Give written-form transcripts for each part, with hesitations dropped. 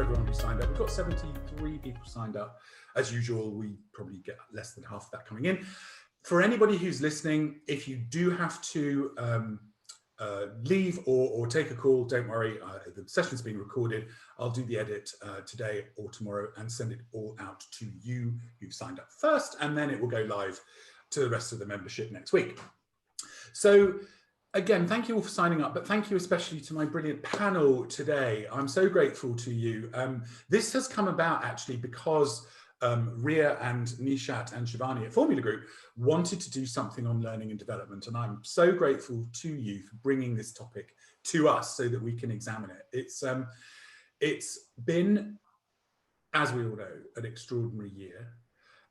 for everyone who signed up. We've got 73 people signed up. As usual, we probably get less than half of that coming in. For anybody who's listening, if you do have to leave or take a call, don't worry, the session's being recorded. I'll do the edit today or tomorrow and send it all out to you who've signed up first, and then it will go live to the rest of the membership next week. So again, thank you all for signing up, but thank you especially to my brilliant panel today. I'm so grateful to you. This has come about actually because Rhea and Nishat and Shivani at Formula Group wanted to do something on learning and development, and I'm so grateful to you for bringing this topic to us so that we can examine it. It's been, as we all know, an extraordinary year.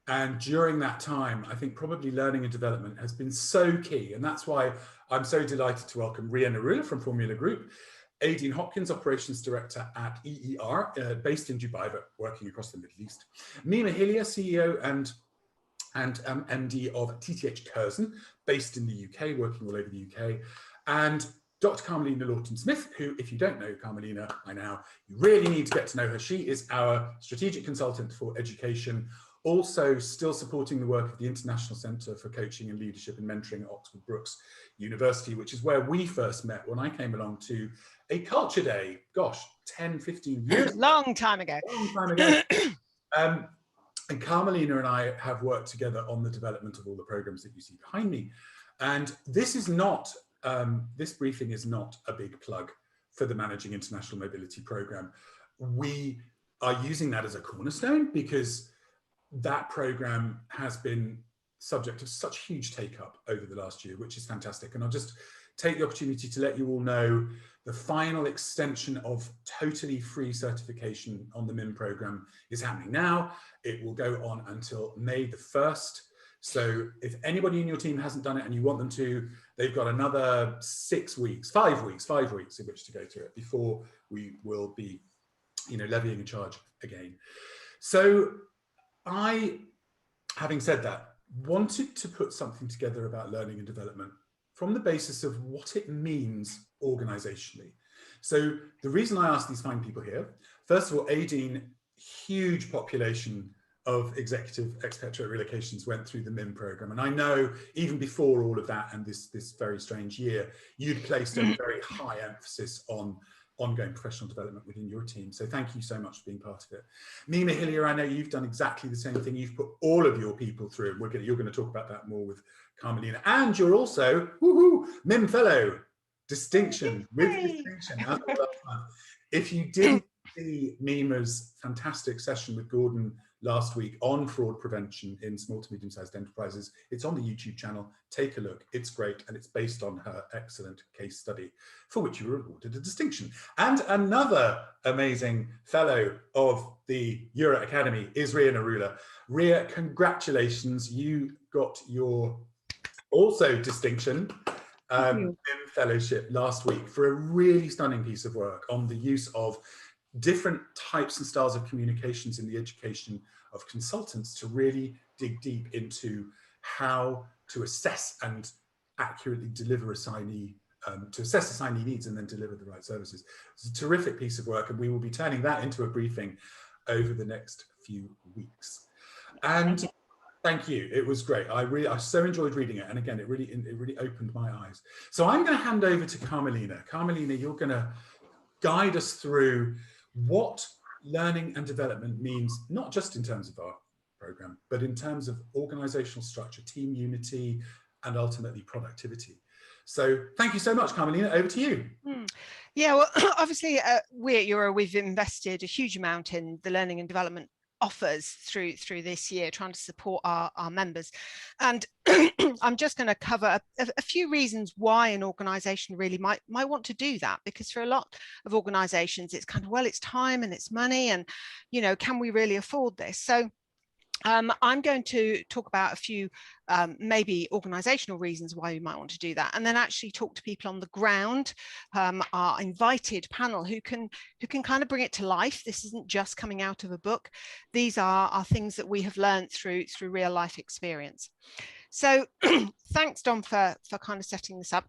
And during that time, I think probably learning and development has been so key. And that's why I'm so delighted to welcome Rhea Narula from Formula Group, Aideen Hopkins, Operations Director at EER, based in Dubai, but working across the Middle East. Mima Hillier, CEO and MD of TTH Curzon, based in the UK, working all over the UK. And Dr. Carmelina Lawton-Smith, who, if you don't know Carmelina by now, you really need to get to know her. She is our strategic consultant for education, also still supporting the work of the International Centre for Coaching and Leadership and Mentoring at Oxford Brookes University, which is where we first met when I came along to a culture day, gosh, 10, 15 years ago. Long time ago. And Carmelina and I have worked together on the development of all the programs that you see behind me. And this is not, this briefing is not a big plug for the Managing International Mobility Programme. We are using that as a cornerstone because that program has been subject of such huge take-up over the last year, which is fantastic. And I'll just take the opportunity to let you all know the final extension of totally free certification on the MIM program is happening now. It will go on until May the 1st. So if anybody in your team hasn't done it and you want them to, they've got another 5 weeks in which to go through it before we will be, levying a charge again. So I, having said that, wanted to put something together about learning and development from the basis of what it means organisationally. So the reason I asked these fine people here, first of all, Aideen, huge population of executive expatriate relocations went through the MIM programme. And I know even before all of that and this very strange year, you'd placed a very high emphasis on ongoing professional development within your team. So thank you so much for being part of it. Mima Hillier, I know you've done exactly the same thing. You've put all of your people through. You're going to talk about that more with Carmelina. And you're also, woohoo, MIM Fellow, distinction, with distinction. If you didn't see Mima's fantastic session with Gordon last week on fraud prevention in small to medium-sized enterprises, it's on the YouTube channel. Take a look. It's great, and it's based on her excellent case study, for which you were awarded a distinction. And another amazing fellow of the Eura Academy is Rhea Narula. Rhea, congratulations. You got your also distinction in fellowship last week for a really stunning piece of work on the use of different types and styles of communications in the education of consultants to really dig deep into how to assess and accurately deliver assignee, to assess assignee needs and then deliver the right services. It's a terrific piece of work, and we will be turning that into a briefing over the next few weeks. And thank you, it was great. I so enjoyed reading it, and again, it really opened my eyes. So I'm going to hand over to Carmelina. Carmelina, you're going to guide us through what learning and development means, not just in terms of our program, but in terms of organizational structure, team unity, and ultimately productivity. So thank you so much, Carmelina, over to you. Yeah, well, obviously we at Eura, we've invested a huge amount in the learning and development offers through this year, trying to support our members. And I'm just going to cover a few reasons why an organization really might want to do that, because for a lot of organizations it's kind of, well, it's time and it's money, and can we really afford this? So I'm going to talk about a few maybe organizational reasons why you might want to do that, and then actually talk to people on the ground, our invited panel who can kind of bring it to life. This isn't just coming out of a book. These are things that we have learned through real life experience. So thanks, Dom, for kind of setting this up.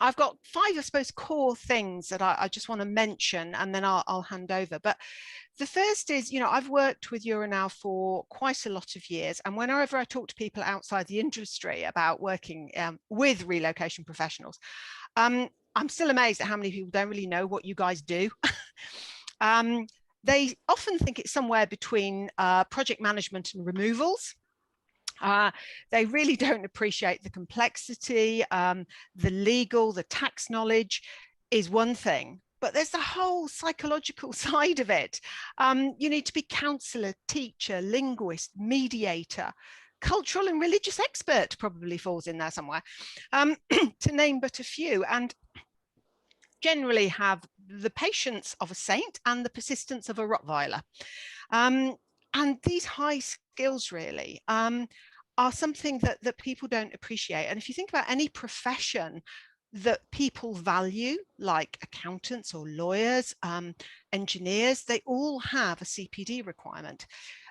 I've got 5, I suppose, core things that I just want to mention, and then I'll hand over. But the first is, you know, I've worked with Eura now for quite a lot of years. And whenever I talk to people outside the industry about working with relocation professionals, I'm still amazed at how many people don't really know what you guys do. They often think it's somewhere between project management and removals. They really don't appreciate the complexity. The legal, the tax knowledge is one thing, but there's the whole psychological side of it. You need to be counselor, teacher, linguist, mediator, cultural and religious expert probably falls in there somewhere, to name but a few, and generally have the patience of a saint and the persistence of a Rottweiler. And these high skills really are something that people don't appreciate. And if you think about any profession that people value, like accountants or lawyers, engineers, they all have a CPD requirement.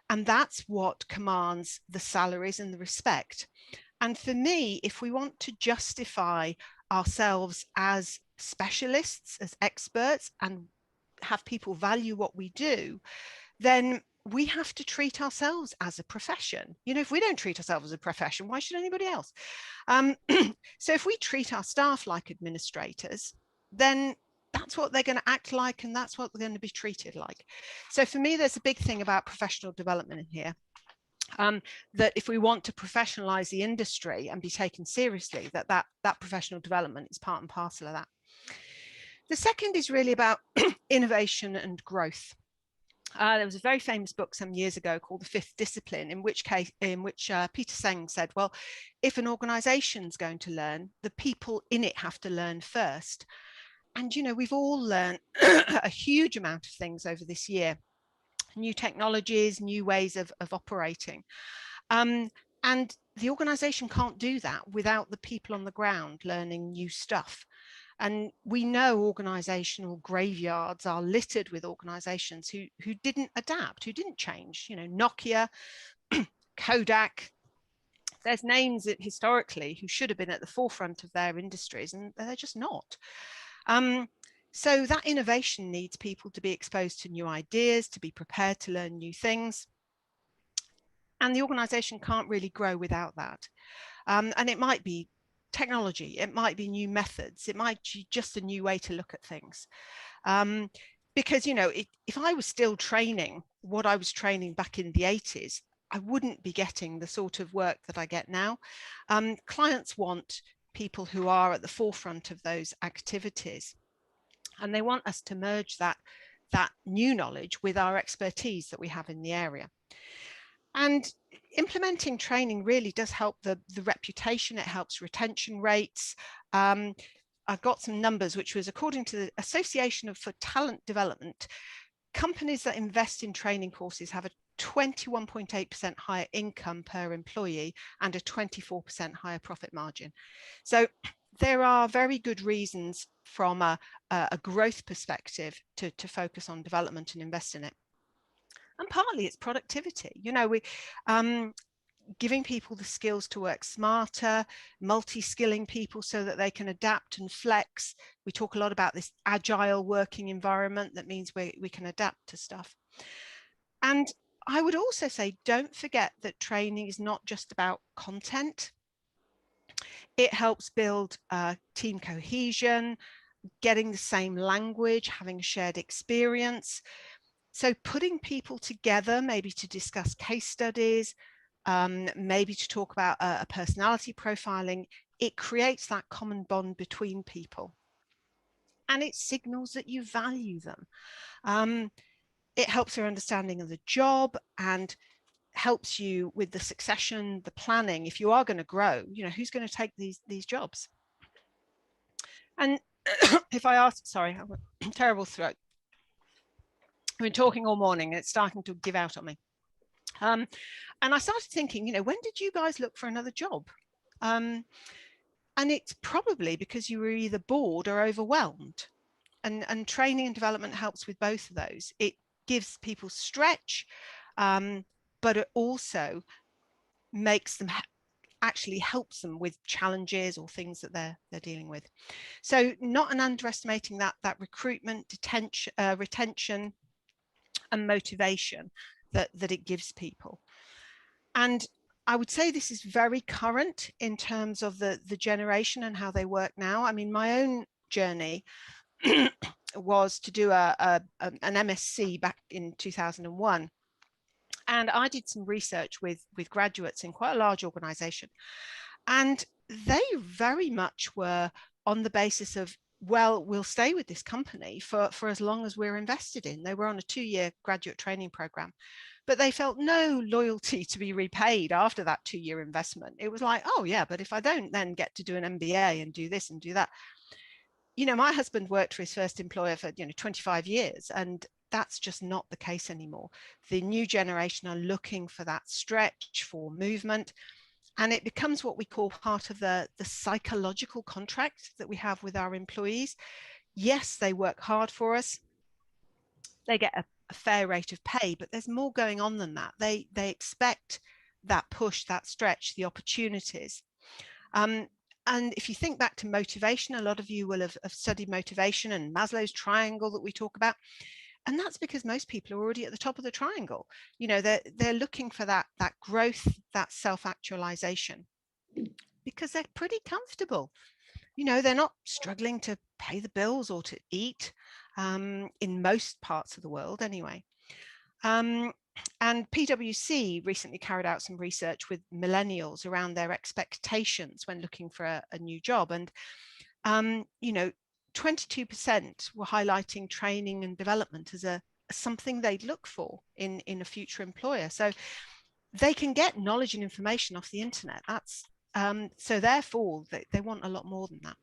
And that's what commands the salaries and the respect. And for me, if we want to justify ourselves as specialists, as experts, and have people value what we do, then we have to treat ourselves as a profession. You know, if we don't treat ourselves as a profession, why should anybody else? So if we treat our staff like administrators, then that's what they're going to act like, and that's what they're going to be treated like. So for me, there's a big thing about professional development in here. That if we want to professionalize the industry and be taken seriously, that professional development is part and parcel of that. The second is really about innovation and growth. There was a very famous book some years ago called The Fifth Discipline, in which Peter Senge said, well, if an organization's going to learn, the people in it have to learn first. And, you know, we've all learned a huge amount of things over this year, new technologies, new ways of operating. And the organization can't do that without the people on the ground learning new stuff. And we know organizational graveyards are littered with organizations who didn't adapt, who didn't change. You know, Nokia, Kodak, there's names that historically who should have been at the forefront of their industries, and they're just not. So that innovation needs people to be exposed to new ideas, to be prepared to learn new things. And the organization can't really grow without that. And it might be technology, it might be new methods, it might be just a new way to look at things. Because, you know, if I was still training what I was training back in the 80s, I wouldn't be getting the sort of work that I get now. Clients want people who are at the forefront of those activities. And they want us to merge that new knowledge with our expertise that we have in the area. And implementing training really does help the reputation. It helps retention rates. I've got some numbers, which was according to the Association for Talent Development, companies that invest in training courses have a 21.8% higher income per employee and a 24% higher profit margin. So there are very good reasons from a growth perspective to focus on development and invest in it. And partly it's productivity. You know, we giving people the skills to work smarter, multi-skilling people so that they can adapt and flex. We talk a lot about this agile working environment. That means we can adapt to stuff. And I would also say, don't forget that training is not just about content. It helps build team cohesion, getting the same language, having a shared experience. So putting people together, maybe to discuss case studies, maybe to talk about a personality profiling, it creates that common bond between people. And it signals that you value them. It helps your understanding of the job and helps you with the succession, the planning. If you are going to grow, you know, who's going to take these jobs? And if I ask, sorry, I've got a terrible throat. I've been talking all morning and it's starting to give out on me. And I started thinking, you know, when did you guys look for another job? And it's probably because you were either bored or overwhelmed. And training and development helps with both of those. It gives people stretch, but it also makes them actually helps them with challenges or things that they're dealing with. So not an underestimating that recruitment, retention and motivation that it gives people. And I would say this is very current in terms of the generation and how they work now. I mean, my own journey was to do an MSc back in 2001. And I did some research with graduates in quite a large organization. And they very much were on the basis of, well, we'll stay with this company for as long as we're invested in. They were on a 2-year graduate training program, but they felt no loyalty to be repaid after that 2-year investment. It was like, oh yeah, but if I don't then get to do an MBA and do this and do that. You know, my husband worked for his first employer for 25 years, and that's just not the case anymore. The new generation are looking for that stretch, for movement, and it becomes what we call part of the psychological contract that we have with our employees. Yes, they work hard for us. They get a fair rate of pay, but there's more going on than that. They expect that push, that stretch, the opportunities. And if you think back to motivation, a lot of you will have studied motivation and Maslow's triangle that we talk about. And that's because most people are already at the top of the triangle. You know, they're looking for that growth, that self-actualization, because they're pretty comfortable. You know, they're not struggling to pay the bills or to eat, in most parts of the world anyway. And PwC recently carried out some research with millennials around their expectations when looking for a new job. And, 22% were highlighting training and development as something they'd look for in a future employer. So they can get knowledge and information off the internet. That's so therefore they want a lot more than that.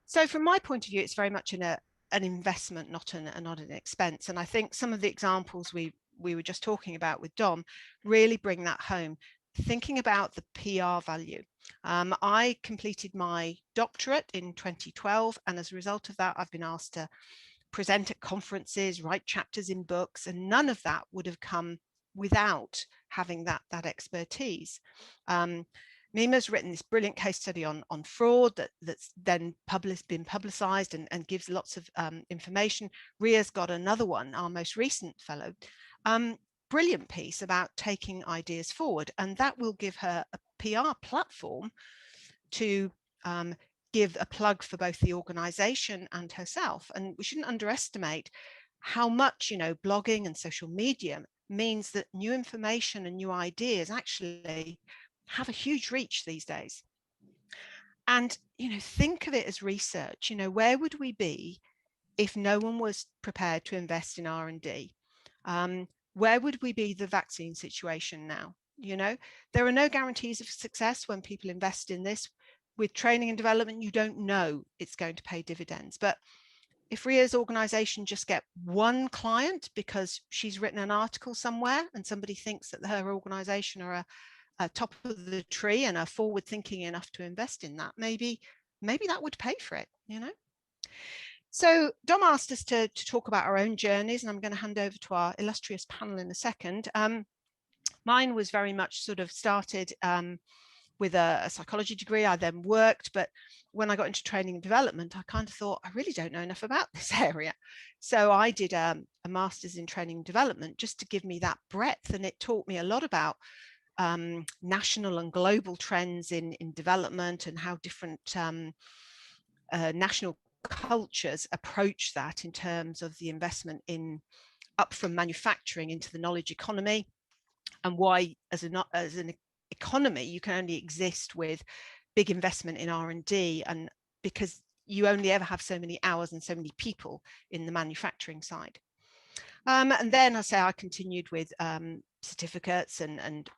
So from my point of view, it's very much an investment, not an expense. And I think some of the examples we were just talking about with Dom really bring that home. Thinking about the PR value. I completed my doctorate in 2012, and as a result of that, I've been asked to present at conferences, write chapters in books, and none of that would have come without having that expertise. Mima's written this brilliant case study on fraud that's then been publicized and gives lots of information. Rhea's got another one, our most recent fellow, brilliant piece about taking ideas forward, and that will give her a PR platform to give a plug for both the organization and herself. And we shouldn't underestimate how much, blogging and social media means that new information and new ideas actually have a huge reach these days. And, think of it as research. Where would we be if no one was prepared to invest in R&D? Where would we be the vaccine situation now? There are no guarantees of success when people invest in this. With training and development, you don't know it's going to pay dividends. But if Rhea's organization just get one client because she's written an article somewhere and somebody thinks that her organization are a top of the tree and are forward thinking enough to invest in that, maybe that would pay for it, So Dom asked us to talk about our own journeys, and I'm going to hand over to our illustrious panel in a second. Mine was very much sort of started with a psychology degree. I then worked, but when I got into training and development, I kind of thought, I really don't know enough about this area. So I did a master's in training and development just to give me that breadth, and it taught me a lot about national and global trends in development and how different national cultures approach that in terms of the investment up from manufacturing into the knowledge economy, and why as an economy you can only exist with big investment in R&D, and because you only ever have so many hours and so many people in the manufacturing side. And then I continued with certificates and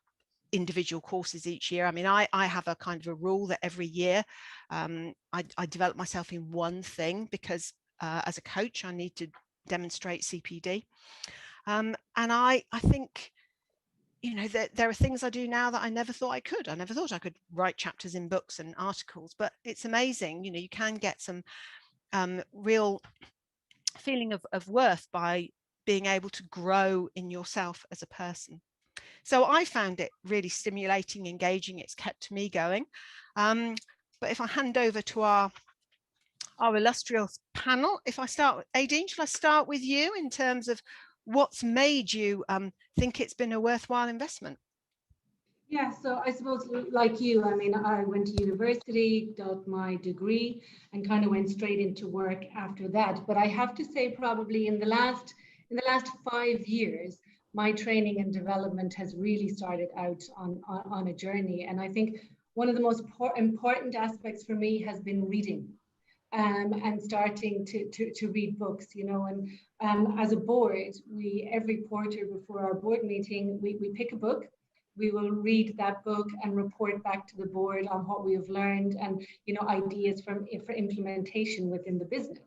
individual courses each year. I mean, I have a kind of a rule that every year I develop myself in one thing, because as a coach I need to demonstrate CPD, and I think there are things I do now that I never thought I could. I never thought I could write chapters in books and articles, but it's amazing. You can get some real feeling of worth by being able to grow in yourself as a person. So I found it really stimulating, engaging. It's kept me going. But if I hand over to our illustrious panel, if I start with Aideen, shall I start with you in terms of what's made you think it's been a worthwhile investment? Yeah, so I suppose like you, I mean, I went to university, got my degree, and kind of went straight into work after that. But I have to say, probably in the last 5 years, my training and development has really started out on a journey. And I think one of the most important aspects for me has been reading. And starting to read books, you know, and as a board, every quarter before our board meeting, we pick a book. We will read that book and report back to the board on what we have learned and, you know, ideas for implementation within the business.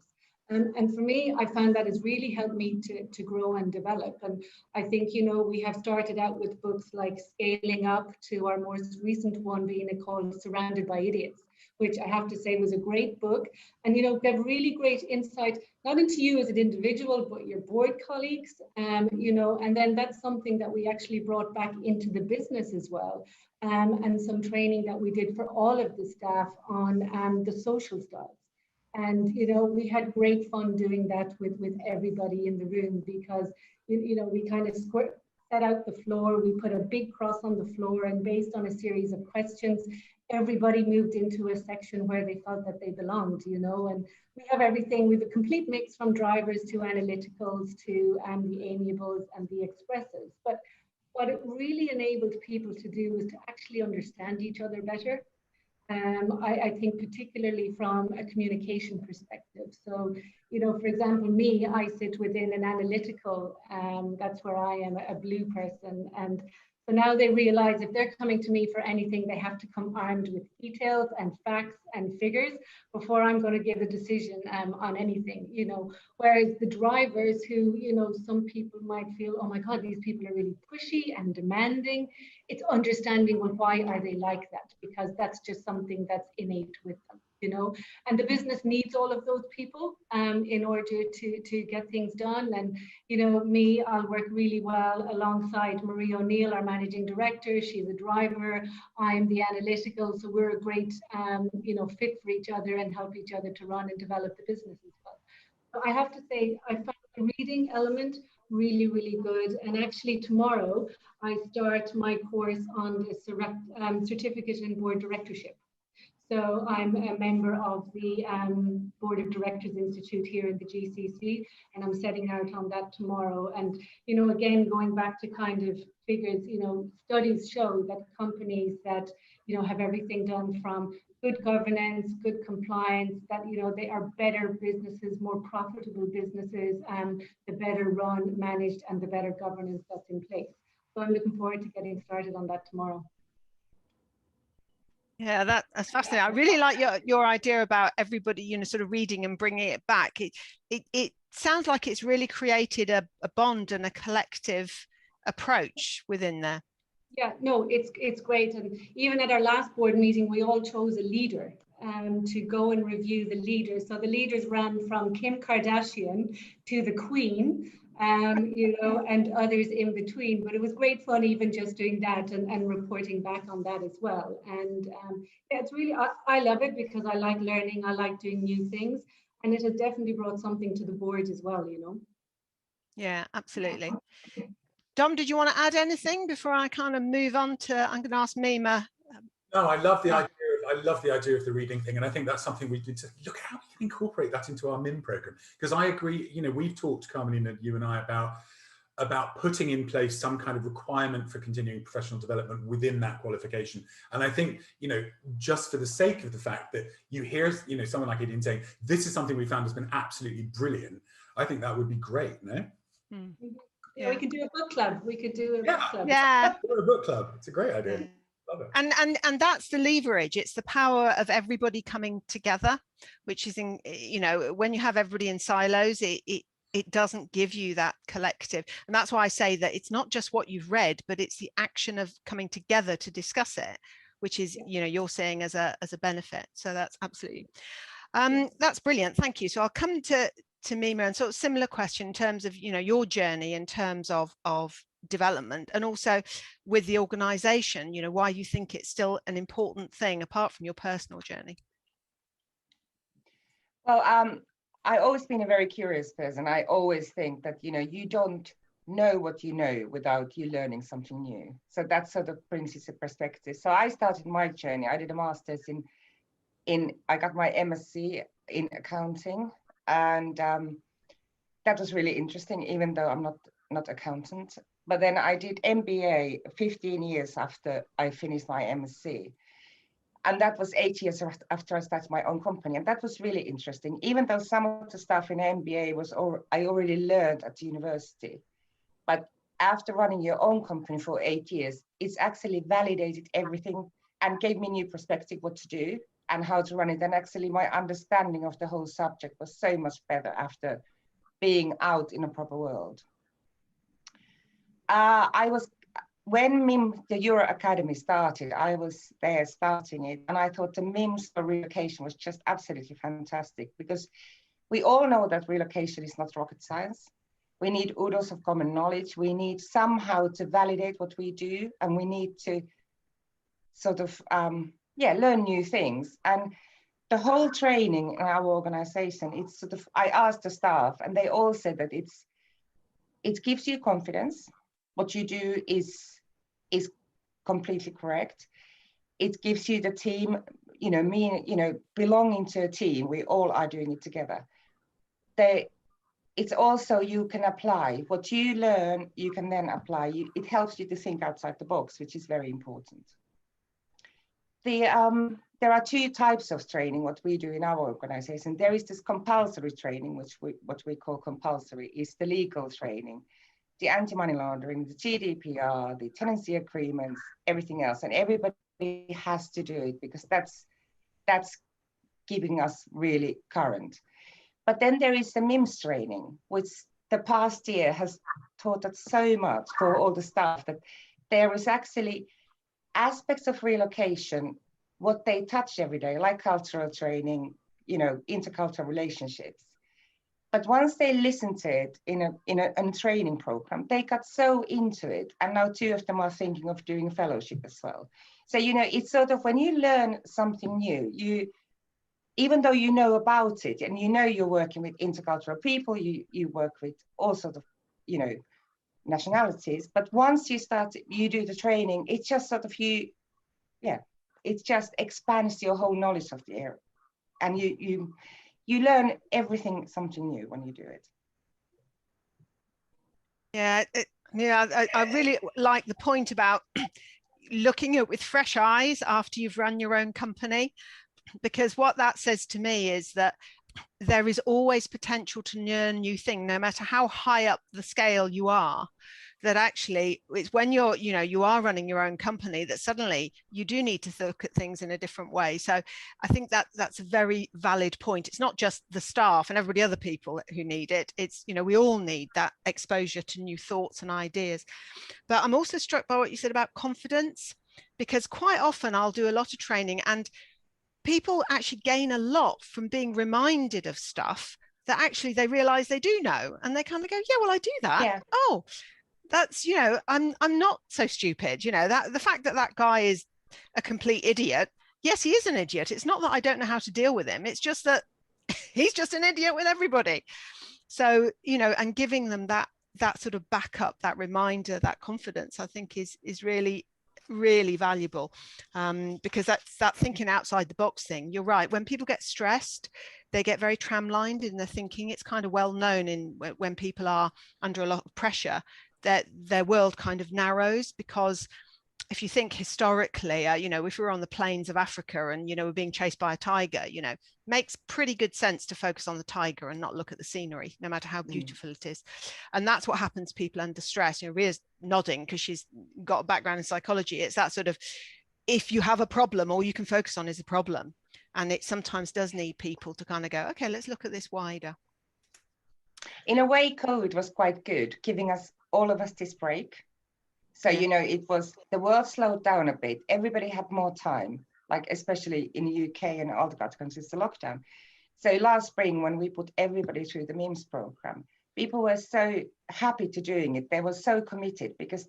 And for me, I found that has really helped me to grow and develop. And I think, you know, we have started out with books like Scaling Up to our most recent one being called Surrounded by Idiots, which I have to say was a great book. And, you know, gave really great insight, not into you as an individual, but your board colleagues, you know, and then that's something that we actually brought back into the business as well. And some training that we did for all of the staff on the social styles. And, you know, we had great fun doing that with everybody in the room because, you know, we kind of set out the floor, we put a big cross on the floor, and based on a series of questions, everybody moved into a section where they felt that they belonged, you know, and we have everything. We have a complete mix from drivers to analyticals to the amiables and the expressives. But what it really enabled people to do was to actually understand each other better. I think particularly from a communication perspective. So, you know, for example, me, I sit within an analytical, that's where I am a blue person. And so now they realize if they're coming to me for anything, they have to come armed with details and facts and figures before I'm going to give a decision on anything, you know, whereas the drivers who, you know, some people might feel, oh my God, these people are really pushy and demanding. It's understanding, well, why are they like that? Because that's just something that's innate with them, you know, and the business needs all of those people in order to get things done. And, you know, me, I'll work really well alongside Marie O'Neill, our managing director. She's a driver, I'm the analytical, so we're a great, you know, fit for each other and help each other to run and develop the business as well. So I have to say, I found the reading element really, really good. And actually tomorrow, I start my course on the certificate in board directorship. So I'm a member of the Board of Directors Institute here in the GCC, and I'm setting out on that tomorrow. And, you know, again, going back to kind of figures, you know, studies show that companies that, you know, have everything done from good governance, good compliance, that, you know, they are better businesses, more profitable businesses, the better run, managed, and the better governance that's in place. So I'm looking forward to getting started on that tomorrow. Yeah, that's fascinating. I really like your idea about everybody, you know, sort of reading and bringing it back. It sounds like it's really created a bond and a collective approach within there. Yeah, no, it's great. And even at our last board meeting, we all chose a leader to go and review the leaders. So the leaders ran from Kim Kardashian to the Queen, you know, and others in between. But it was great fun even just doing that and reporting back on that as well. And yeah, it's really, I love it because I like learning, I like doing new things. And it has definitely brought something to the board as well, you know. Yeah, absolutely. Dom, did you want to add anything before I kind of move on to, I'm going to ask Mima. No, I love the idea of the reading thing, and I think that's something we need to look at how we can incorporate that into our MIM program. Because I agree, you know, we've talked, Carmelina, you and I, about putting in place some kind of requirement for continuing professional development within that qualification. And I think, you know, just for the sake of the fact that you hear, you know, someone like Aideen saying, this is something we found has been absolutely brilliant, I think that would be great, no? Mm-hmm. Yeah, we could do a book club. We could do a book club. Yeah. A book club. It's a great idea. Yeah. Love it. And that's the leverage. It's the power of everybody coming together, which is, in, you know, when you have everybody in silos, it doesn't give you that collective. And that's why I say that it's not just what you've read, but it's the action of coming together to discuss it, which is, you know, you're saying as a benefit. So that's absolutely, that's brilliant. Thank you. So I'll come to Mima, and sort of similar question in terms of, you know, your journey in terms of development, and also with the organisation, you know, why you think it's still an important thing apart from your personal journey? Well, I've always been a very curious person. I always think that, you know, you don't know what you know without you learning something new. So that sort of brings you to perspective. So I started my journey. I did a master's I got my MSc in accounting, and that was really interesting, even though I'm not accountant. But then I did MBA 15 years after I finished my MSc. And that was 8 years after I started my own company. And that was really interesting, even though some of the stuff in MBA I already learned at university. But after running your own company for 8 years, it's actually validated everything and gave me new perspective what to do and how to run it. And actually my understanding of the whole subject was so much better after being out in a proper world. When the Eura Academy started, I was there starting it, and I thought the MIMS for relocation was just absolutely fantastic, because we all know that relocation is not rocket science. We need oodles of common knowledge. We need somehow to validate what we do, and we need to sort of, learn new things. And the whole training in our organization, it's sort of, I asked the staff, and they all said that it gives you confidence. What you do is completely correct. It gives you the team, you know, belonging to a team. We all are doing it together. It's also, you can apply what you learn, you can then apply. It helps you to think outside the box, which is very important. There are two types of training, what we do in our organization. There is this compulsory training, what we call compulsory, is the legal training, the anti-money laundering, the GDPR, the tenancy agreements, everything else. And everybody has to do it because that's keeping us really current. But then there is the MIMS training, which the past year has taught us so much for all the staff, that there is actually aspects of relocation, what they touch every day, like cultural training, you know, intercultural relationships. But once they listen to it in a training program, they got so into it. And now 2 of them are thinking of doing a fellowship as well. So, you know, it's sort of, when you learn something new, even though you know about it and you know you're working with intercultural people, you work with all sorts of, you know, nationalities. But once you do the training, it's just sort of it just expands your whole knowledge of the area. And you learn everything, something new when you do it. Yeah, I really like the point about looking at it with fresh eyes after you've run your own company, because what that says to me is that there is always potential to learn new things, no matter how high up the scale you are. That actually it's when you are running your own company that suddenly you do need to look at things in a different way. So I think that's a very valid point. It's not just the staff and everybody other people who need it. It's, you know, we all need that exposure to new thoughts and ideas. But I'm also struck by what you said about confidence, because quite often I'll do a lot of training and people actually gain a lot from being reminded of stuff that actually they realize they do know, and they kind of go, yeah, well, I do that. Yeah. Oh, that's, you know, I'm not so stupid, you know, that the fact that guy is a complete idiot. Yes, he is an idiot. It's not that I don't know how to deal with him. It's just that he's just an idiot with everybody. So, you know, and giving them that sort of backup, that reminder, that confidence, I think is really, really valuable, because that's that thinking outside the box thing. You're right. When people get stressed, they get very tramlined in their thinking. It's kind of well known when people are under a lot of pressure, that their world kind of narrows. Because if you think historically, you know, if we were on the plains of Africa and, you know, we're being chased by a tiger, you know, makes pretty good sense to focus on the tiger and not look at the scenery, no matter how beautiful it is. And that's what happens to people under stress. You know, Rhea's nodding because she's got a background in psychology. It's that sort of, if you have a problem, all you can focus on is a problem. And it sometimes does need people to kind of go, okay, let's look at this wider. In a way, COVID was quite good, giving all of us this break. So, you know, the world slowed down a bit. Everybody had more time, like especially in the UK and all the countries, the lockdown. So last spring, when we put everybody through the MIMS program, People were so happy to doing it. They were so committed because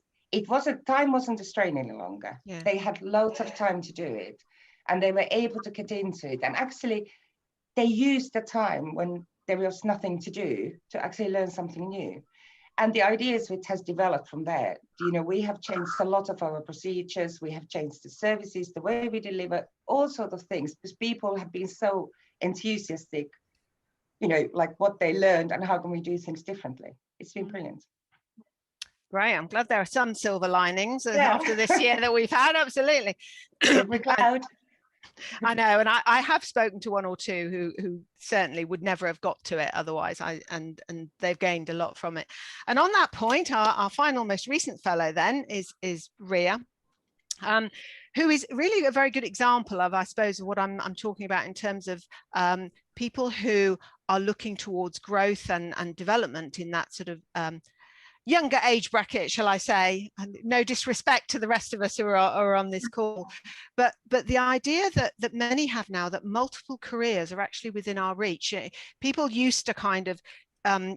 time wasn't a strain any longer. Yeah. They had loads of time to do it, and they were able to get into it. And actually, they used the time when there was nothing to do to actually learn something new. And the ideas which has developed from there, you know, we have changed a lot of our procedures, we have changed the services, the way we deliver, all sorts of things, because people have been so enthusiastic, you know, like what they learned and how can we do things differently. It's been brilliant. Great, I'm glad there are some silver linings after this year that we've had, absolutely. Every cloud. I know, and I have spoken to one or two who certainly would never have got to it otherwise, and they've gained a lot from it. And on that point, our final most recent fellow then is Rhea, who is really a very good example of, I suppose, what I'm talking about in terms of people who are looking towards growth and development in that sort of younger age bracket, shall I say, and no disrespect to the rest of us who are on this call, but the idea that many have now, that multiple careers are actually within our reach. People used to kind of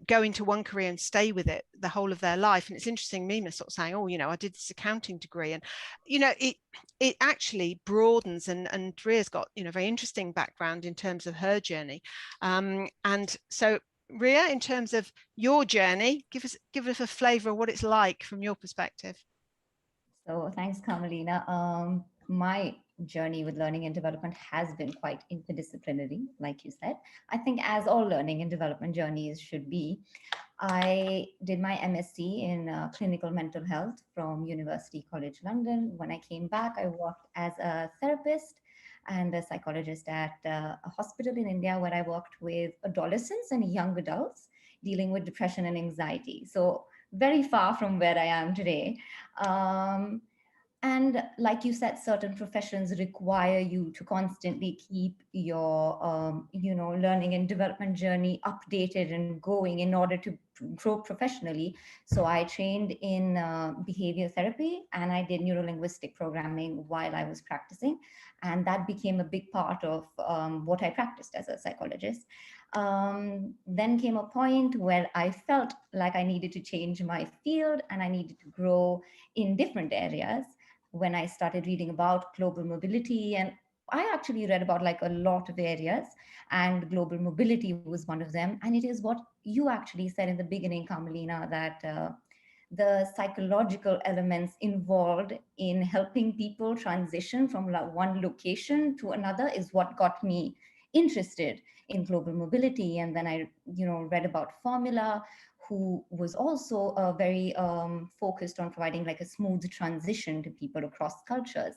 go into one career and stay with it the whole of their life. And it's interesting, Mima sort of saying, oh, you know, I did this accounting degree, and, you know, it actually broadens, and Rhea's got, you know, very interesting background in terms of her journey. And so Rhea, in terms of your journey, give us a flavour of what it's like from your perspective. So thanks, Carmelina. My journey with learning and development has been quite interdisciplinary, like you said. I think as all learning and development journeys should be. I did my MSc in clinical mental health from University College London. When I came back, I worked as a therapist and a psychologist at a hospital in India, where I worked with adolescents and young adults dealing with depression and anxiety. So very far from where I am today. And like you said, certain professions require you to constantly keep your, learning and development journey updated and going in order to grow professionally. So I trained in behavior therapy, and I did neuro-linguistic programming while I was practicing. And that became a big part of what I practiced as a psychologist. Then came a point where I felt like I needed to change my field and I needed to grow in different areas. When I started reading about global mobility, and I actually read about like a lot of areas, and global mobility was one of them. And it is what you actually said in the beginning, Carmelina, that the psychological elements involved in helping people transition from one location to another is what got me interested in global mobility. And then I, read about Formula, who was also very focused on providing like a smooth transition to people across cultures.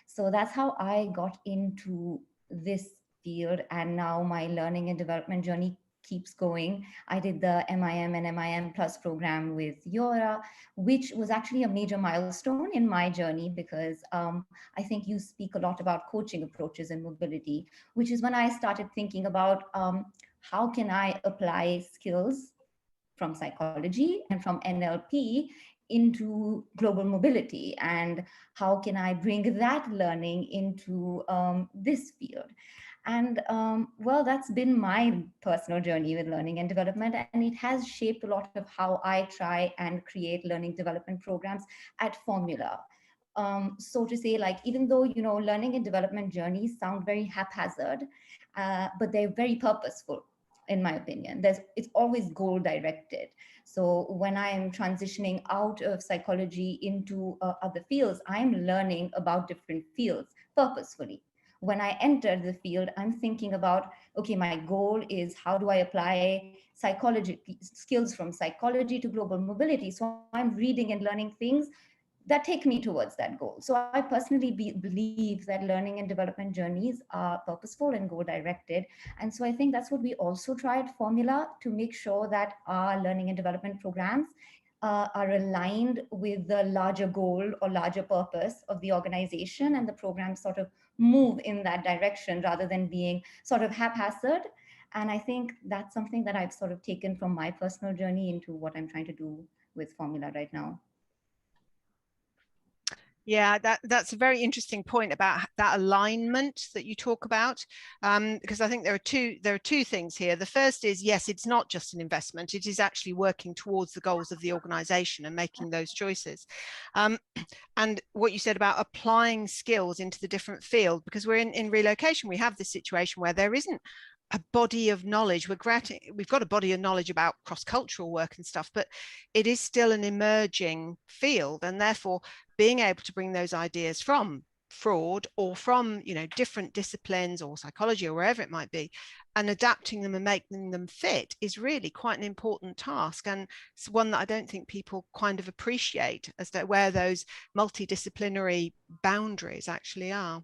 So that's how I got into this field. And now my learning and development journey keeps going. I did the MIM and MIM Plus program with Eura, which was actually a major milestone in my journey, because I think you speak a lot about coaching approaches in mobility, which is when I started thinking about how can I apply skills from psychology and from NLP into global mobility, and how can I bring that learning into this field. And well, that's been my personal journey with learning and development, and it has shaped a lot of how I try and create learning development programs at Formula. So to say, like, even though, learning and development journeys sound very haphazard, but they're very purposeful. In my opinion, it's always goal directed. So when I am transitioning out of psychology into other fields, I'm learning about different fields purposefully. When I enter the field, I'm thinking about, okay, my goal is how do I apply psychology skills from psychology to global mobility? So I'm reading and learning things that take me towards that goal. So I personally believe that learning and development journeys are purposeful and goal directed. And so I think that's what we also try at Formula, to make sure that our learning and development programs are aligned with the larger goal or larger purpose of the organization, and the programs sort of move in that direction rather than being sort of haphazard. And I think that's something that I've sort of taken from my personal journey into what I'm trying to do with Formula right now. Yeah, that's a very interesting point about that alignment that you talk about, because I think there are two things here. The first is, yes, it's not just an investment; it is actually working towards the goals of the organisation and making those choices. And what you said about applying skills into the different field, because we're in relocation, we have this situation where there isn't a body of knowledge. We've got a body of knowledge about cross-cultural work and stuff, but it is still an emerging field, and therefore being able to bring those ideas from fraud or from, you know, different disciplines or psychology or wherever it might be, and adapting them and making them fit is really quite an important task, and it's one that I don't think people kind of appreciate as to where those multidisciplinary boundaries actually are.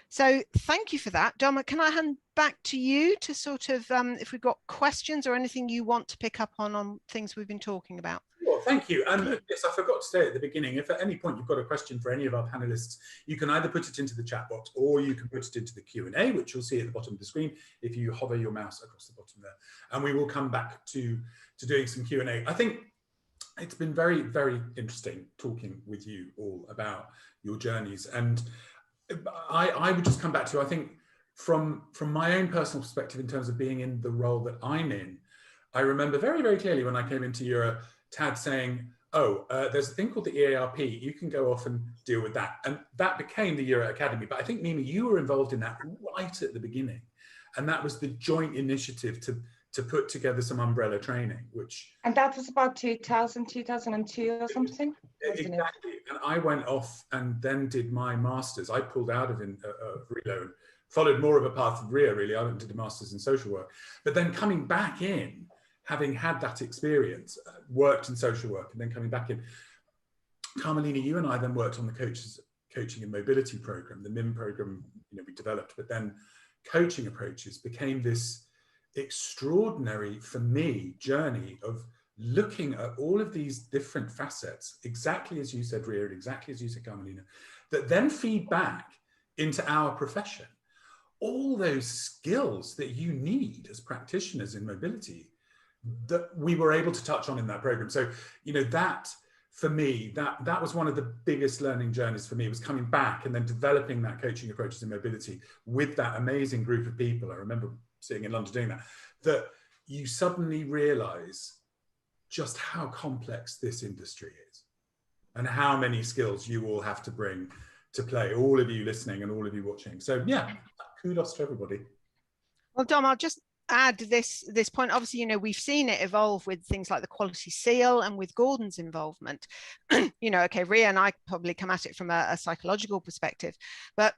So thank you for that. Doma, can I hand back to you to sort of, if we've got questions or anything you want to pick up on things we've been talking about? Well, thank you. And yes, I forgot to say at the beginning, if at any point you've got a question for any of our panelists, you can either put it into the chat box or you can put it into the Q&A, which you'll see at the bottom of the screen if you hover your mouse across the bottom there. And we will come back to doing some Q&A. I think it's been very, very interesting talking with you all about your journeys. And I would just come back to, I think, from my own personal perspective in terms of being in the role that I'm in, I remember very, very clearly when I came into Eura, Tad saying, oh, there's a thing called the EARP, you can go off and deal with that. And that became the Eura Academy. But I think, Mima, you were involved in that right at the beginning. And that was the joint initiative to put together some umbrella training, which... And that was about 2002 or something? Exactly. And I went off and then did my master's. I pulled out of Relo and followed more of a path of Rhea, really. I went to the master's in social work. But then coming back in, having had that experience, worked in social work, and then coming back in, Carmelina, you and I then worked on the coaching and mobility program, the MIM program, you know, we developed, but then coaching approaches became this extraordinary, for me, journey of looking at all of these different facets, exactly as you said, Rhea, and exactly as you said, Carmelina, that then feed back into our profession. All those skills that you need as practitioners in mobility that we were able to touch on in that program. So, you know, that for me, that was one of the biggest learning journeys for me, was coming back and then developing that coaching approaches in mobility with that amazing group of people. I remember sitting in London doing that you suddenly realize just how complex this industry is and how many skills you all have to bring to play, all of you listening and all of you watching. So yeah, kudos to everybody. Well, Dom, I'll just add this point. Obviously, you know, we've seen it evolve with things like the quality seal and with Gordon's involvement. You know, okay, Rhea and I probably come at it from a psychological perspective, but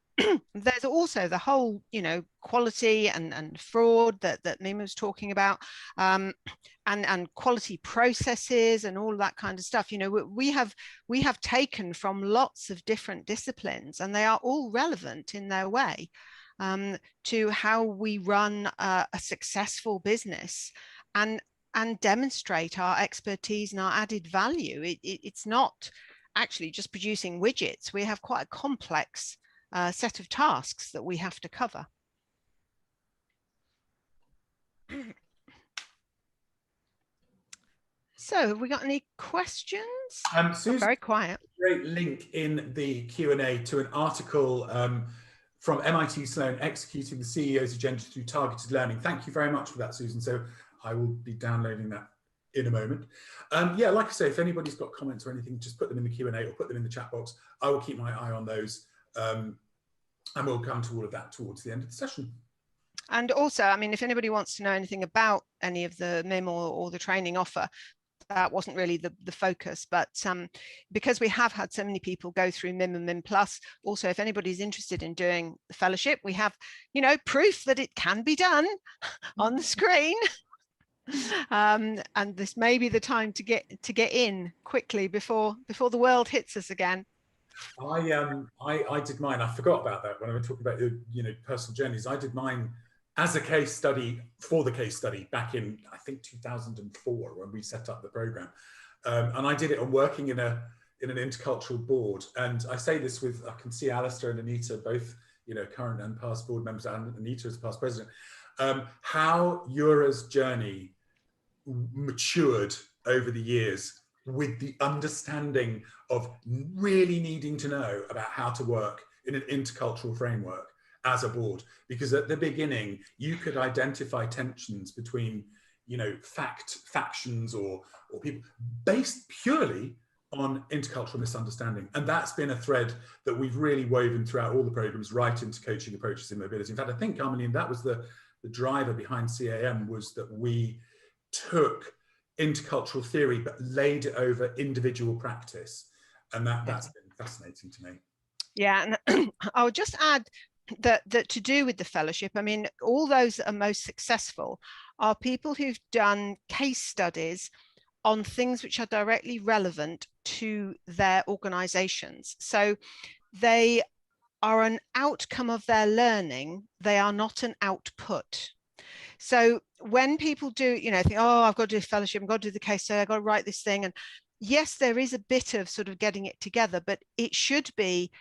there's also the whole, you know, quality and fraud that Mima was talking about, and quality processes and all that kind of stuff. You know, we have taken from lots of different disciplines, and they are all relevant in their way. To how we run a successful business and demonstrate our expertise and our added value. It's not actually just producing widgets. We have quite a complex set of tasks that we have to cover. So have we got any questions? Susan, very quiet. Great link in the Q&A to an article from MIT Sloan, Executing the CEO's Agenda Through Targeted Learning. Thank you very much for that, Susan. So I will be downloading that in a moment. Yeah, like I say, if anybody's got comments or anything, just put them in the Q&A or put them in the chat box. I will keep my eye on those, and we'll come to all of that towards the end of the session. And also, I mean, if anybody wants to know anything about any of the MIM or the training offer, that wasn't really the focus, but because we have had so many people go through MIM and MIM Plus, also if anybody's interested in doing the fellowship, we have, you know, proof that it can be done on the screen. And this may be the time to get in quickly before the world hits us again. I did mine. I forgot about that when I was talking about, you know, personal journeys. I did mine as a case study for the case study back in, I think, 2004 when we set up the program. And I did it on working in an intercultural board. And I say this with, I can see Alistair and Anita, both, you know, current and past board members, and Anita as past president, how Eura's journey matured over the years with the understanding of really needing to know about how to work in an intercultural framework as a board. Because at the beginning, you could identify tensions between, you know, factions or people based purely on intercultural misunderstanding. And that's been a thread that we've really woven throughout all the programs, right into coaching approaches in mobility. In fact, I think, Carmelina, that was the driver behind CAM, was that we took intercultural theory but laid it over individual practice. And that's been fascinating to me. Yeah, and I'll just add that to do with the fellowship, I mean, all those that are most successful are people who've done case studies on things which are directly relevant to their organizations. So they are an outcome of their learning, they are not an output. So when people do, you know, think, oh, I've got to do a fellowship, I've got to do the case study, I've got to write this thing. And yes, there is a bit of sort of getting it together, but it should be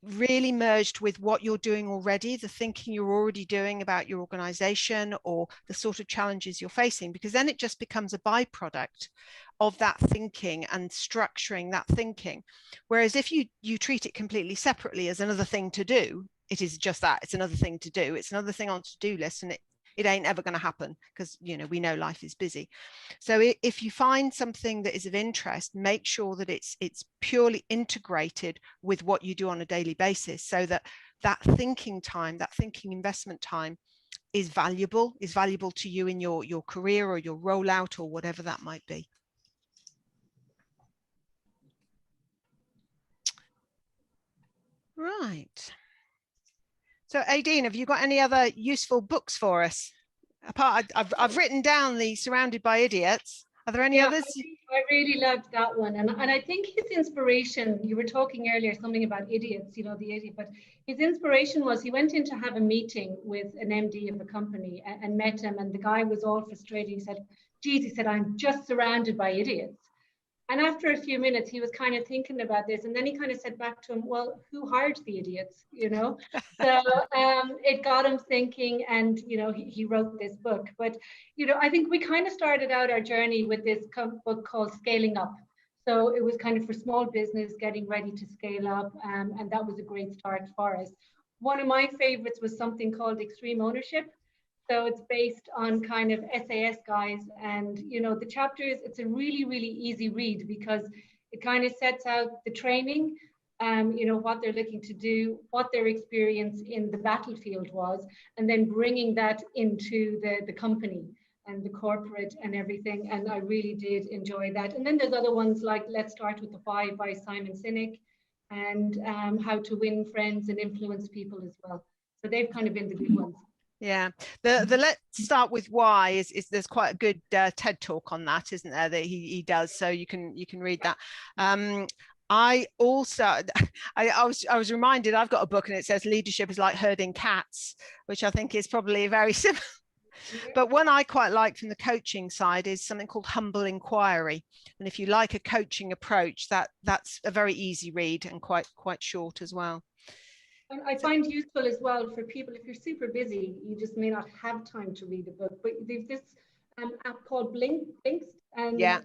really merged with what you're doing already, the thinking you're already doing about your organization or the sort of challenges you're facing, because then it just becomes a byproduct of that thinking and structuring that thinking. Whereas if you treat it completely separately as another thing to do, it is just that, it's another thing to do, it's another thing on to-do list, and it ain't ever going to happen, because, you know, we know life is busy. So if you find something that is of interest, make sure that it's purely integrated with what you do on a daily basis, so that that thinking time, that thinking investment time is valuable to you in your career or your rollout or whatever that might be. Right. So Aideen, have you got any other useful books for us? Apart, I've written down the Surrounded by Idiots. Are there any others? I really loved that one. And I think his inspiration, you were talking earlier, something about idiots, you know, the idiot, but his inspiration was he went in to have a meeting with an MD of a company and met him, and the guy was all frustrated. He said, geez, he said, I'm just surrounded by idiots. And after a few minutes, he was kind of thinking about this. And then he kind of said back to him, well, who hired the idiots, you know? So it got him thinking, and, you know, he wrote this book. But, you know, I think we kind of started out our journey with this book called Scaling Up. So it was kind of for small business getting ready to scale up. And that was a great start for us. One of my favorites was something called Extreme Ownership. So it's based on kind of SAS guys, and, you know, the chapters, it's a really, really easy read because it kind of sets out the training, you know, what they're looking to do, what their experience in the battlefield was, and then bringing that into the company and the corporate and everything. And I really did enjoy that. And then there's other ones like Let's Start with the Why by Simon Sinek, and How to Win Friends and Influence People as well. So they've kind of been the good ones. Yeah, the Let's Start with Why is there's quite a good TED talk on that, isn't there, that he does, so you can read that. I also I was reminded, I've got a book and it says leadership is like herding cats, which I think is probably very similar. But one I quite like from the coaching side is something called Humble Inquiry, and if you like a coaching approach, that's a very easy read and quite short as well. And I find useful as well for people, if you're super busy, you just may not have time to read a book, but there's this app called Blinkist, and that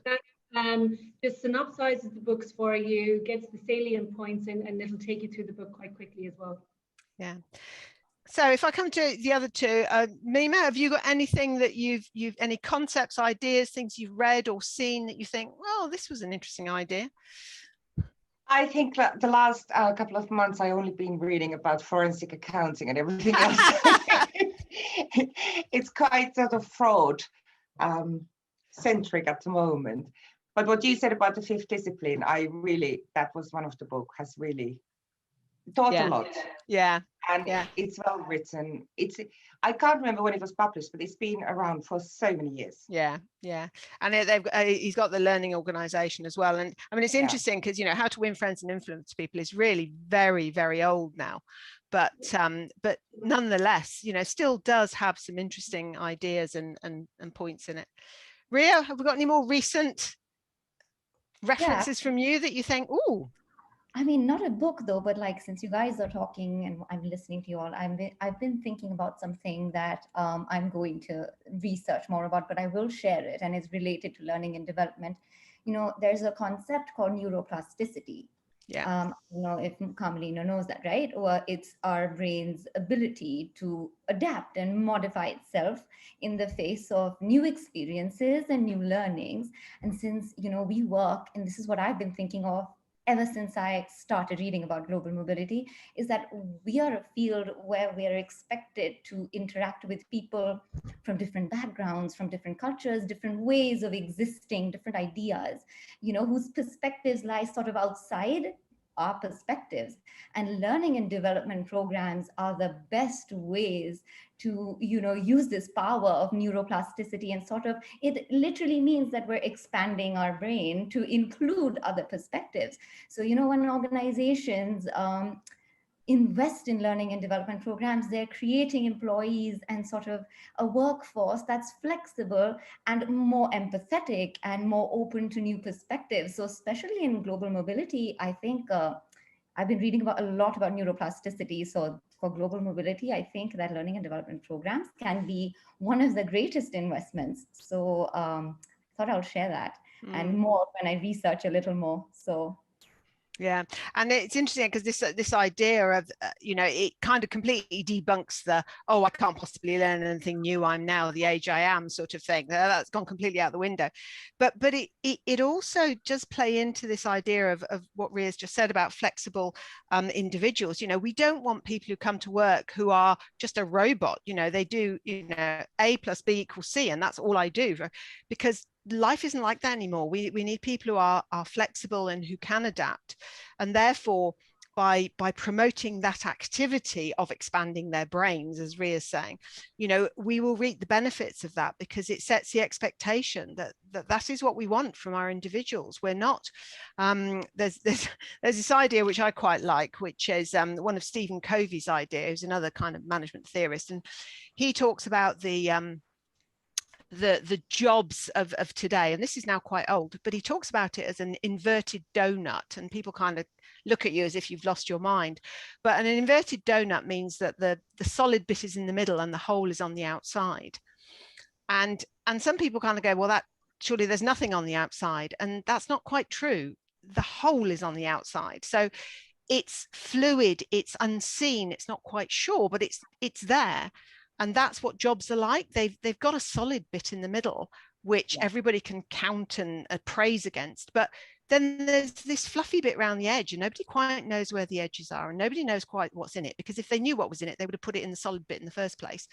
just synopsizes the books for you, gets the salient points in, and it'll take you through the book quite quickly as well. Yeah. So if I come to the other two, Mima, have you got anything that you've any concepts, ideas, things you've read or seen that you think, well, this was an interesting idea? I think that the last couple of months, I've only been reading about forensic accounting and everything else. It's quite sort of fraud centric at the moment. But what you said about the fifth discipline, that was one of the books, has really taught a lot. Yeah. And it's well written. I can't remember when it was published, but it's been around for so many years. Yeah. And he's got the learning organization as well. And I mean, it's interesting because, you know, How to Win Friends and Influence People is really very, very old now. But nonetheless, you know, still does have some interesting ideas and points in it. Rhea, have we got any more recent references from you that you think, ooh? I mean, not a book though, but like, since you guys are talking and I'm listening to you all, I've been thinking about something that I'm going to research more about, but I will share it, and it's related to learning and development. there's a concept called neuroplasticity. Yeah. If Carmelina knows that, right? Or it's our brain's ability to adapt and modify itself in the face of new experiences and new learnings. And since, we work, and this is what I've been thinking of ever since I started reading about global mobility, is that we are a field where we are expected to interact with people from different backgrounds, from different cultures, different ways of existing, different ideas, whose perspectives lie sort of outside our perspectives. And learning and development programs are the best ways to, use this power of neuroplasticity, and sort of, it literally means that we're expanding our brain to include other perspectives. So, when organizations invest in learning and development programs, they're creating employees and sort of a workforce that's flexible and more empathetic and more open to new perspectives. So especially in global mobility, I think I've been reading a lot about neuroplasticity. So for global mobility, I think that learning and development programs can be one of the greatest investments. So I thought I'll share that and more when I research a little more. So yeah, and it's interesting because this idea of it kind of completely debunks the I can't possibly learn anything new, I'm now the age I am sort of thing. That's gone completely out the window. But it also does play into this idea of what Rhea's just said about flexible individuals. We don't want people who come to work who are just a robot. They do A plus B equals C, and that's all I do, because life isn't like that anymore. We need people who are flexible and who can adapt. And therefore, by promoting that activity of expanding their brains, as Rhea's saying, we will reap the benefits of that, because it sets the expectation that is what we want from our individuals. We're not, there's this idea which I quite like, which is one of Stephen Covey's idea, who's another kind of management theorist. And he talks about the jobs of today, and this is now quite old, but he talks about it as an inverted donut, and people kind of look at you as if you've lost your mind. But an inverted donut means that the solid bit is in the middle and the hole is on the outside. And some people kind of go, well, that surely there's nothing on the outside, and that's not quite true. The hole is on the outside, so it's fluid, it's unseen, it's not quite sure, but it's there. And that's what jobs are like. They've got a solid bit in the middle, which everybody can count and praise against. But then there's this fluffy bit around the edge, and nobody quite knows where the edges are, and nobody knows quite what's in it, because if they knew what was in it, they would have put it in the solid bit in the first place.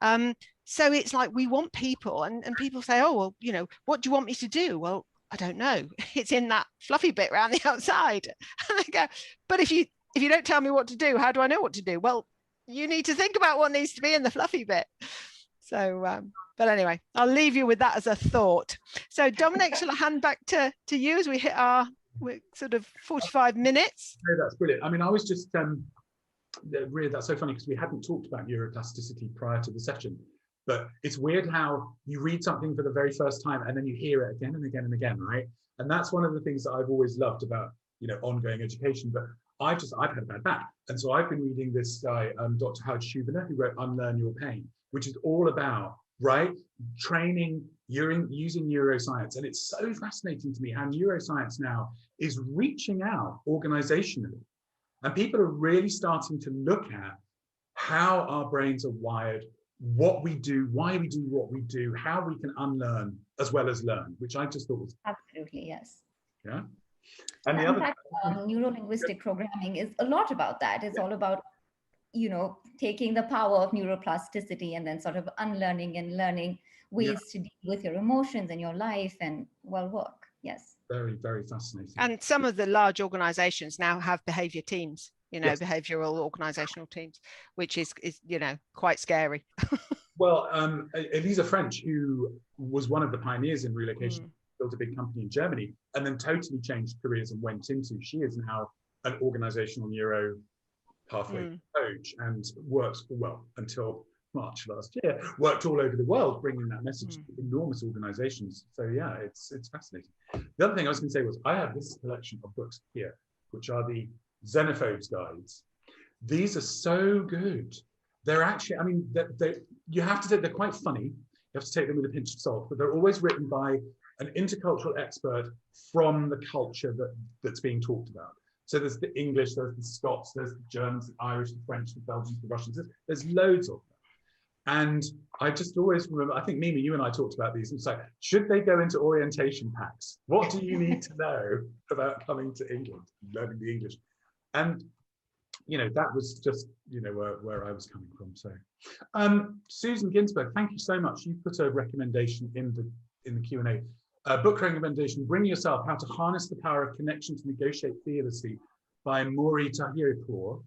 So it's like we want people, and people say, oh, well, what do you want me to do? Well, I don't know. It's in that fluffy bit around the outside. And I go, but if you don't tell me what to do, how do I know what to do? Well, you need to think about what needs to be in the fluffy bit. So, but anyway, I'll leave you with that as a thought. So Dominic, shall I hand back to you as we hit our sort of 45 minutes? No, that's brilliant. I mean, I was just, Rhea, that's so funny because we hadn't talked about neuroplasticity prior to the session, but it's weird how you read something for the very first time and then you hear it again and again and again, right? And that's one of the things that I've always loved about, ongoing education. But I've had a bad back. And so I've been reading this guy, Dr. Howard Schubiner, who wrote Unlearn Your Pain, which is all about, right, training, using neuroscience. And it's so fascinating to me how neuroscience now is reaching out organizationally. And people are really starting to look at how our brains are wired, what we do, why we do what we do, how we can unlearn as well as learn, which I just thought was... Absolutely, yes. Yeah. And in fact, neuro-linguistic programming is a lot about that. It's all about, taking the power of neuroplasticity and then sort of unlearning and learning ways to deal with your emotions and your life and work. Yes. Very, very fascinating. And some of the large organizations now have behavior teams, behavioral organizational teams, which is quite scary. Well, Elisa French, who was one of the pioneers in relocation, built a big company in Germany, and then totally changed careers and went into, she is now an organizational neuro pathway coach and works, until March last year, worked all over the world, bringing that message to enormous organizations. So yeah, it's fascinating. The other thing I was going to say was, I have this collection of books here, which are the Xenophobes guides. These are so good. They're actually, I mean, you have to take, they're quite funny. You have to take them with a pinch of salt, but they're always written by an intercultural expert from the culture that's being talked about. So there's the English, there's the Scots, there's the Germans, the Irish, the French, the Belgians, the Russians. There's loads of them. And I just always remember, I think Mima, you and I talked about these. It's like, should they go into orientation packs? What do you need to know about coming to England, learning the English? And, you know, that was just, you know, where I was coming from. So, Susan Ginsberg, thank you so much. You put a recommendation in the Q&A. Book recommendation, Bring Yourself, How to Harness the Power of Connection to Negotiate Fearlessly by Maury Tahiripur.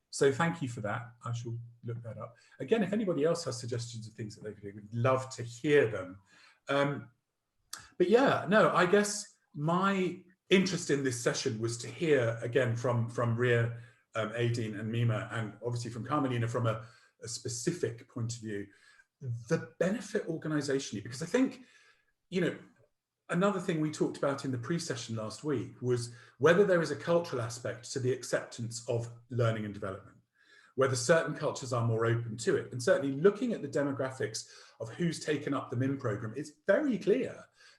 So thank you for that. I shall look that up. Again, if anybody else has suggestions of things that they could do, we'd love to hear them. But yeah, no, I guess my interest in this session was to hear again from Rhea, Aideen and Mima, and obviously from Carmelina from a specific point of view, the benefit organizationally, because I think, you know, another thing we talked about in the pre-session last week was whether there is a cultural aspect to the acceptance of learning and development, whether certain cultures are more open to it. And certainly looking at the demographics of who's taken up the MIM program, it's very clear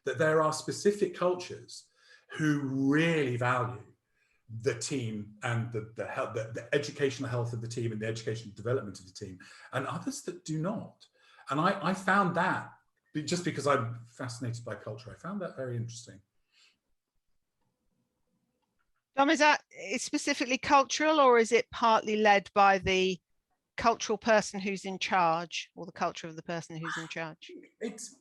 that there are specific cultures who really value the team and the educational health of the team and the educational development of the team, and others that do not. And I found that, just because I'm fascinated by culture, I found that very interesting. Dom, is that specifically cultural, or is it partly led by the cultural person who's in charge, or the culture of the person who's in charge? It's,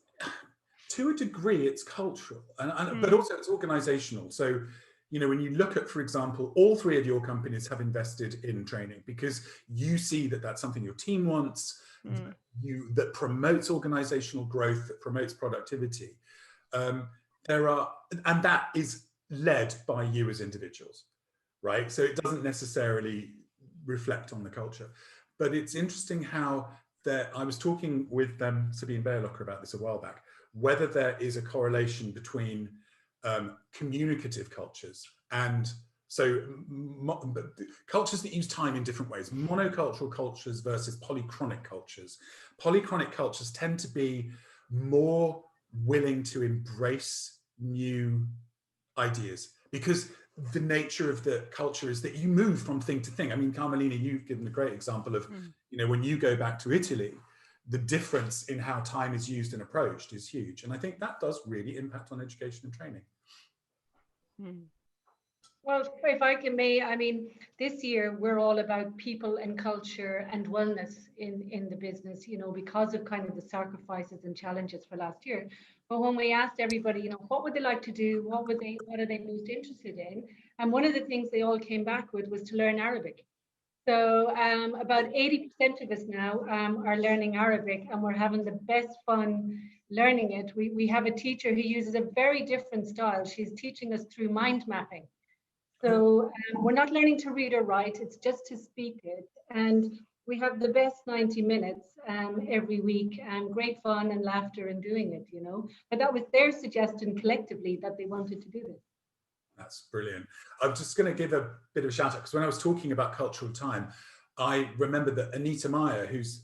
to a degree, it's cultural, but also it's organizational. So, you know, when you look at, for example, all three of your companies have invested in training because you see that that's something your team wants, that promotes organizational growth, that promotes productivity. And that is led by you as individuals, right? So it doesn't necessarily reflect on the culture. But it's interesting how I was talking with Sabine Bayerlocker about this a while back, whether there is a correlation between communicative cultures and cultures that use time in different ways, monocultural cultures versus polychronic cultures. Polychronic cultures tend to be more willing to embrace new ideas because the nature of the culture is that you move from thing to thing. I mean, Carmelina, you've given a great example of, you know, when you go back to Italy, the difference in how time is used and approached is huge. And I think that does really impact on education and training. Well, if I may, I mean, this year we're all about people and culture and wellness in the business, you know, because of kind of the sacrifices and challenges for last year. But when we asked everybody, you know, what would they like to do? What are they most interested in? And one of the things they all came back with was to learn Arabic. So about 80% of us now are learning Arabic, and we're having the best fun learning it. We have a teacher who uses a very different style. She's teaching us through mind mapping. So we're not learning to read or write, it's just to speak it. And we have the best 90 minutes every week, and great fun and laughter in doing it, you know. But that was their suggestion collectively that they wanted to do this. That's brilliant. I'm just going to give a bit of a shout out because when I was talking about cultural time, I remember that Anita Meyer, who's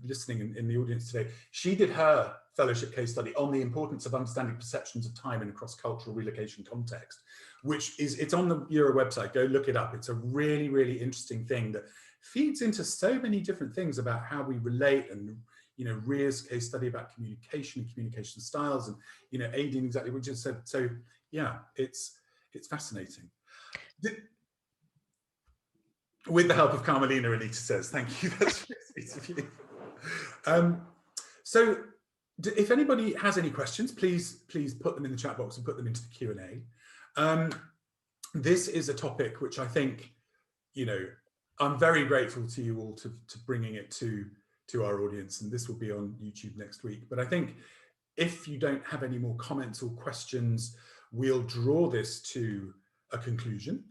listening in the audience today, she did her fellowship case study on the importance of understanding perceptions of time in a cross-cultural relocation context, it's on the Eura website. Go look it up. It's a really, really interesting thing that feeds into so many different things about how we relate, and, you know, Rhea's case study about communication and communication styles, and, you know, Aideen, exactly what you said. So yeah, it's fascinating. With the help of Carmelina, Anita says, thank you. That's really sweet of you. So if anybody has any questions, please put them in the chat box and put them into the Q&A. This is a topic which I think, you know, I'm very grateful to you all to bringing it to our audience, and this will be on YouTube next week. But I think if you don't have any more comments or questions, we'll draw this to a conclusion.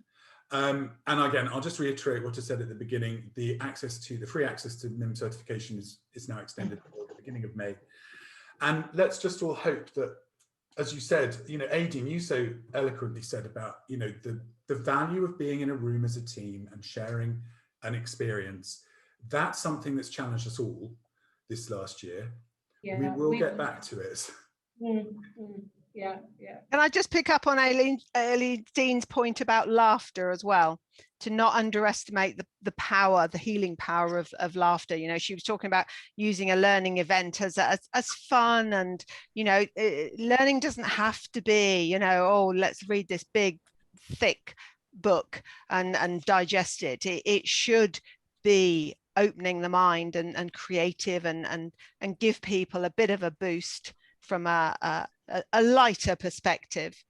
And again, I'll just reiterate what I said at the beginning. The free access to MIM certification is now extended until the beginning of May. And let's just all hope that, as you said, you know, Aideen, you so eloquently said about, you know, the value of being in a room as a team and sharing an experience. That's something that's challenged us all this last year. Yeah, we will get back to it. Yeah, yeah. Can I just pick up on Aideen's point about laughter as well, to not underestimate the power, the healing power of laughter. You know, she was talking about using a learning event as fun, and, you know, learning doesn't have to be, you know, oh, let's read this big, thick book and digest it. It should be opening the mind and creative and give people a bit of a boost from a lighter perspective.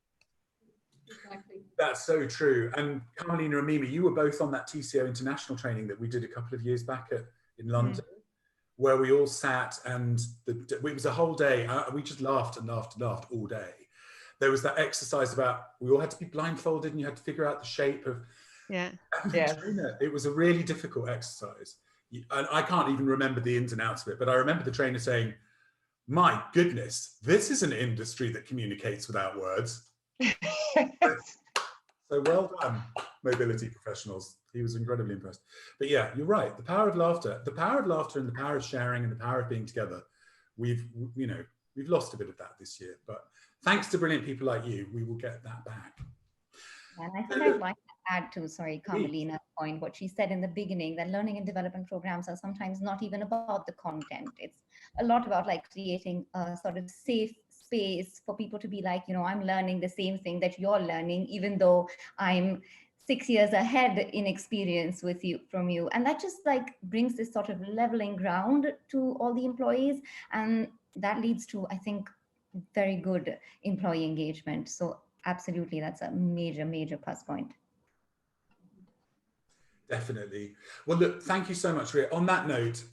Exactly. That's so true. And Carmelina and Mima, you were both on that TCO international training that we did a couple of years back in London, where we all sat and it was a whole day. We just laughed and laughed and laughed all day. There was that exercise about, we all had to be blindfolded and you had to figure out the shape of Yes. trainer. It was a really difficult exercise. And I can't even remember the ins and outs of it, but I remember the trainer saying, my goodness, this is an industry that communicates without words. So well done, mobility professionals. He was incredibly impressed. But yeah, you're right. The power of laughter and the power of sharing and the power of being together. We've lost a bit of that this year, but thanks to brilliant people like you, we will get that back. And I think I'd like to add to, Carmelina's point, what she said in the beginning, that learning and development programs are sometimes not even about the content. It's a lot about like creating a sort of safe space for people to be like, you know, I'm learning the same thing that you're learning, even though I'm 6 years ahead in experience from you. And that just like brings this sort of leveling ground to all the employees. And that leads to, I think, very good employee engagement. So absolutely, that's a major, major plus point. Definitely. Well, look, thank you so much, Rhea. On that note,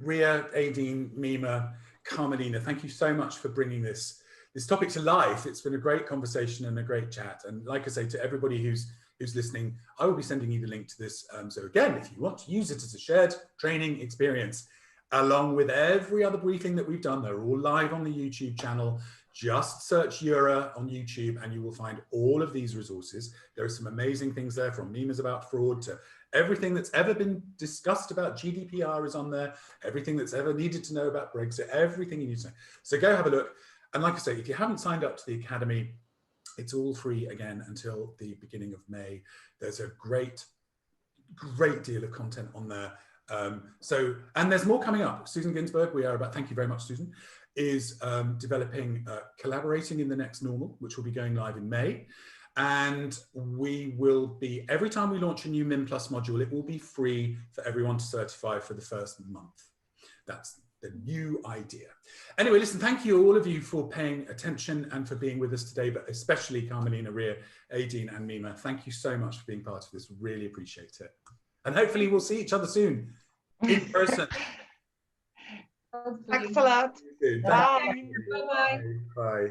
Rhea, Aideen, Mima, Carmelina, thank you so much for bringing this topic to life. It's been a great conversation and a great chat. And like I say, to everybody who's listening, I will be sending you the link to this. So again, if you want to use it as a shared training experience, along with every other briefing that we've done, they're all live on the YouTube channel. Just search Eura on YouTube and you will find all of these resources. There are some amazing things there, from Mima's about fraud to everything that's ever been discussed about GDPR is on there. Everything that's ever needed to know about Brexit, everything you need to know. So go have a look. And like I say, if you haven't signed up to the Academy, it's all free again until the beginning of May. There's a great deal of content on there. And there's more coming up. Susan Ginsberg, thank you very much, Susan, is developing Collaborating in the Next Normal, which will be going live in May. And we will be, every time we launch a new MIM Plus module, it will be free for everyone to certify for the first month. That's the new idea. Anyway, listen, thank you all of you for paying attention and for being with us today, but especially Carmelina, Rhea, Aideen and Mima. Thank you so much for being part of this. Really appreciate it. And hopefully we'll see each other soon in person. Thanks a lot. Bye. Bye-bye. Bye.